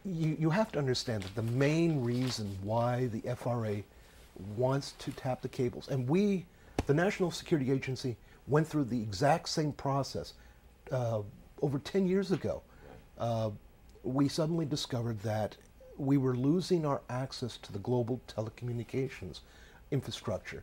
You have to understand that the main reason why the FRA wants to tap the cables, and we, the National Security Agency, went through the exact same process over 10 years ago. We suddenly discovered that we were losing our access to the global telecommunications infrastructure.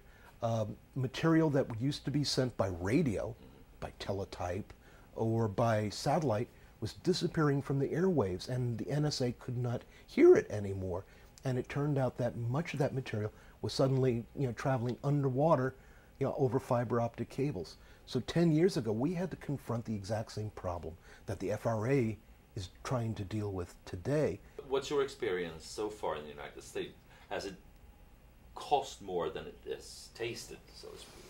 Material that used to be sent by radio, by teletype, or by satellite was disappearing from the airwaves, and the NSA could not hear it anymore. And it turned out that much of that material was suddenly, traveling underwater, over fiber optic cables. So 10 years ago, we had to confront the exact same problem that the FRA is trying to deal with today. What's your experience so far in the United States? Has it cost more than it has tasted, so to speak?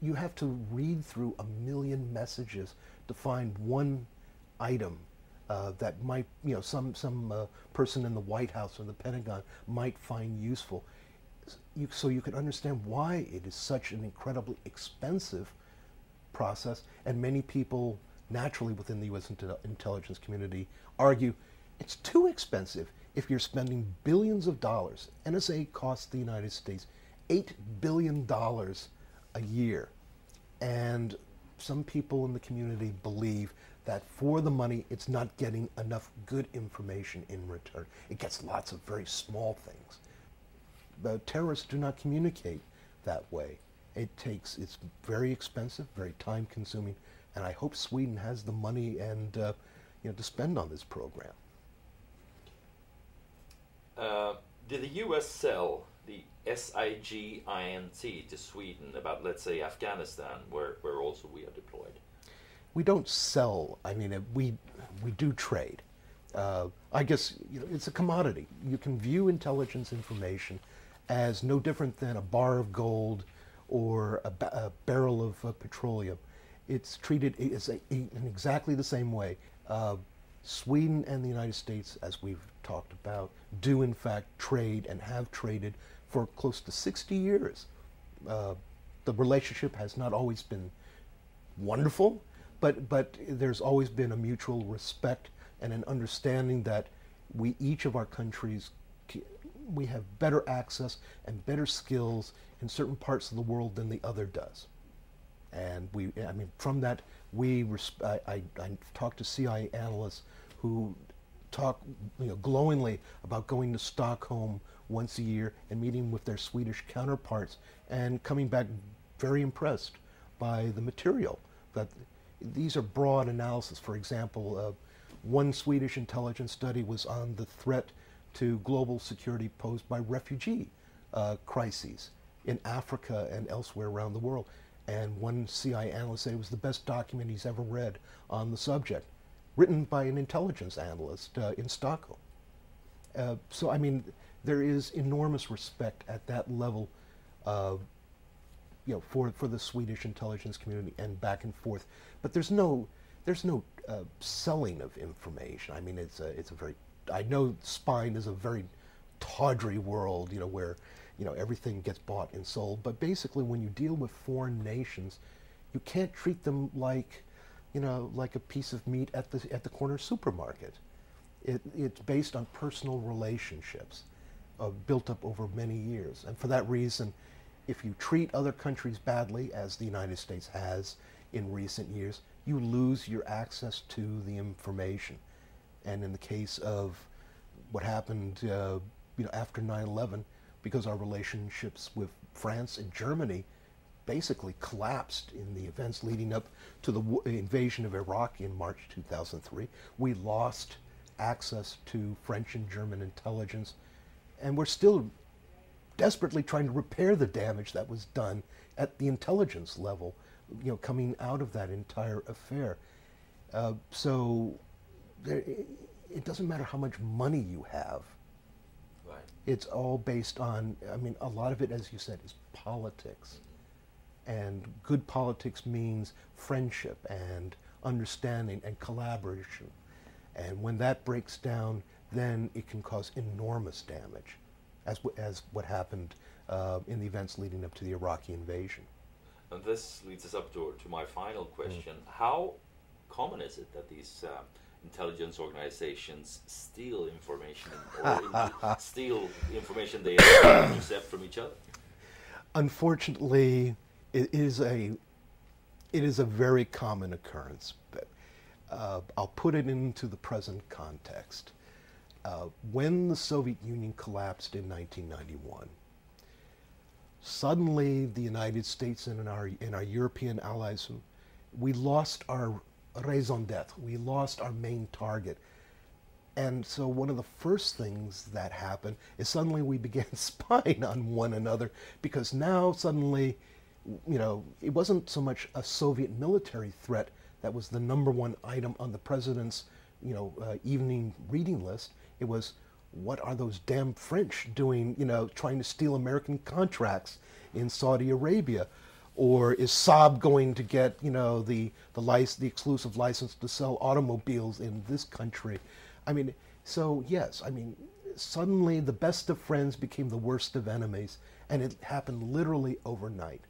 You have to read through a million messages to find one item that might, some person in the White House or the Pentagon might find useful. So you can understand why it is such an incredibly expensive process, and many people naturally within the U.S. intelligence community argue it's too expensive if you're spending billions of dollars. NSA costs the United States $8 billion a year, and some people in the community believe that for the money it's not getting enough good information in return. It gets lots of very small things. But terrorists do not communicate that way. It's very expensive, very time consuming, and I hope Sweden has the money and to spend on this program. Did the U.S. sell the SIGINT to Sweden about, let's say, Afghanistan, where also we are deployed? We don't sell. I mean, we do trade. I guess it's a commodity. You can view intelligence information as no different than a bar of gold or a barrel of petroleum. It's treated in exactly the same way. Sweden and the United States, as we've talked about, do in fact trade and have traded for close to 60 years. The relationship has not always been wonderful, but there's always been a mutual respect and an understanding that each of our countries, we have better access and better skills in certain parts of the world than the other does. And from that, I talked to CIA analysts who talk glowingly about going to Stockholm once a year and meeting with their Swedish counterparts and coming back very impressed by the material. That these are broad analysis. For example, one Swedish intelligence study was on the threat to global security posed by refugee crises in Africa and elsewhere around the world. And one CIA analyst said it was the best document he's ever read on the subject, written by an intelligence analyst in Stockholm. So I mean, there is enormous respect at that level, for the Swedish intelligence community and back and forth. But there's no selling of information. I mean, it's a very, I know spying is a very tawdry world, where everything gets bought and sold. But basically, when you deal with foreign nations, you can't treat them like a piece of meat at the corner supermarket. It's based on personal relationships built up over many years. And for that reason, if you treat other countries badly, as the United States has in recent years, you lose your access to the information. And in the case of what happened after 9/11, because our relationships with France and Germany basically collapsed in the events leading up to the invasion of Iraq in March 2003. We lost access to French and German intelligence, and we're still desperately trying to repair the damage that was done at the intelligence level, coming out of that entire affair. So it doesn't matter how much money you have. Right. It's all based on, a lot of it, as you said, is politics. And good politics means friendship and understanding and collaboration. And when that breaks down, then it can cause enormous damage, as what happened in the events leading up to the Iraqi invasion. And this leads us up to my final question. How common is it that these intelligence organizations steal information or steal information they intercept from each other? Unfortunately, it is a very common occurrence. But, I'll put it into the present context. When the Soviet Union collapsed in 1991, suddenly the United States and our European allies, we lost our raison d'etre. We lost our main target. And so one of the first things that happened is suddenly we began spying on one another, because now suddenly, it wasn't so much a Soviet military threat that was the number one item on the president's, evening reading list. It was, what are those damn French doing, trying to steal American contracts in Saudi Arabia? Or is Saab going to get, the exclusive license to sell automobiles in this country? So yes, suddenly the best of friends became the worst of enemies, and it happened literally overnight.